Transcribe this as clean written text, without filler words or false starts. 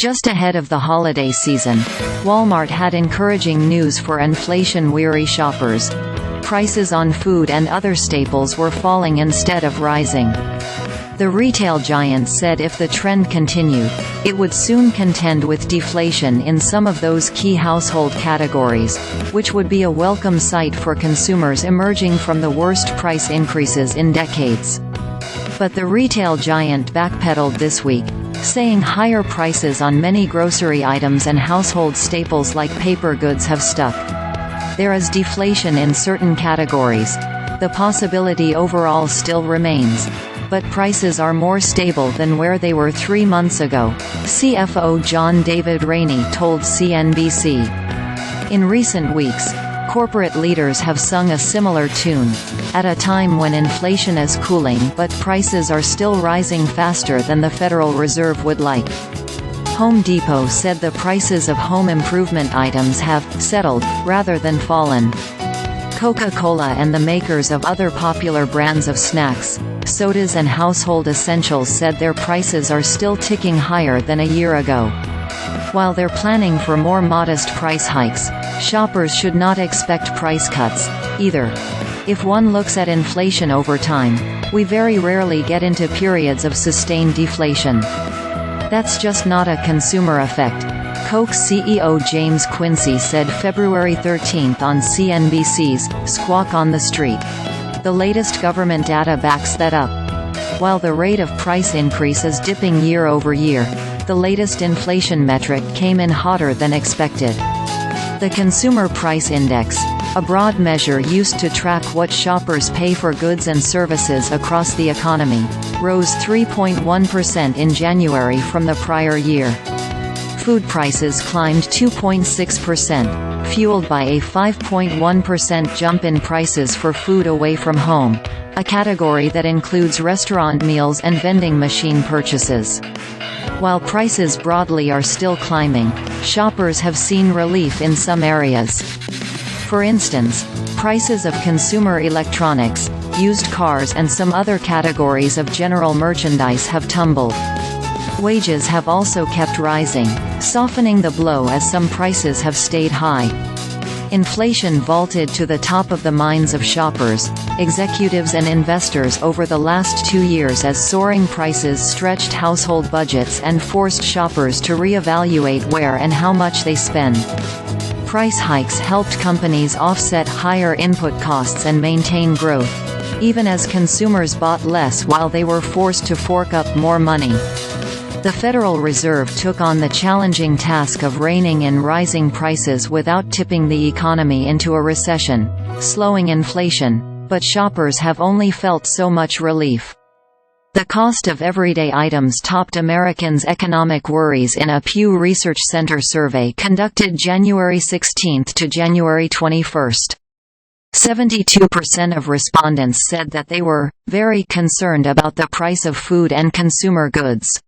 Just ahead of the holiday season, Walmart had encouraging news for inflation-weary shoppers. Prices on food and other staples were falling instead of rising. The retail giant said if the trend continued, it would soon contend with deflation in some of those key household categories, which would be a welcome sight for consumers emerging from the worst price increases in decades. But the retail giant backpedaled this week, saying higher prices on many grocery items and household staples like paper goods have stuck. There is deflation in certain categories. The possibility overall still remains, but prices are more stable than where they were 3 months ago, CFO John David Rainey told CNBC. In recent weeks, corporate leaders have sung a similar tune, at a time when inflation is cooling but prices are still rising faster than the Federal Reserve would like. Home Depot said the prices of home improvement items have settled, rather than fallen. Coca-Cola and the makers of other popular brands of snacks, sodas and household essentials said their prices are still ticking higher than a year ago. While they're planning for more modest price hikes, shoppers should not expect price cuts, either. If one looks at inflation over time, we very rarely get into periods of sustained deflation. That's just not a consumer effect, Coke CEO James Quincey said February 13 on CNBC's Squawk on the Street. The latest government data backs that up. While the rate of price increase is dipping year over year, the latest inflation metric came in hotter than expected. The Consumer Price Index, a broad measure used to track what shoppers pay for goods and services across the economy, rose 3.1% in January from the prior year. Food prices climbed 2.6%, fueled by a 5.1% jump in prices for food away from home, a category that includes restaurant meals and vending machine purchases. While prices broadly are still climbing, shoppers have seen relief in some areas. For instance, prices of consumer electronics, used cars and some other categories of general merchandise have tumbled. Wages have also kept rising, softening the blow as some prices have stayed high. Inflation vaulted to the top of the minds of shoppers, executives and investors over the last 2 years as soaring prices stretched household budgets and forced shoppers to reevaluate where and how much they spend. Price hikes helped companies offset higher input costs and maintain growth, even as consumers bought less while they were forced to fork up more money. The Federal Reserve took on the challenging task of reining in rising prices without tipping the economy into a recession, slowing inflation, but shoppers have only felt so much relief. The cost of everyday items topped Americans' economic worries in a Pew Research Center survey conducted January 16 to January 21. 72% of respondents said that they were very concerned about the price of food and consumer goods.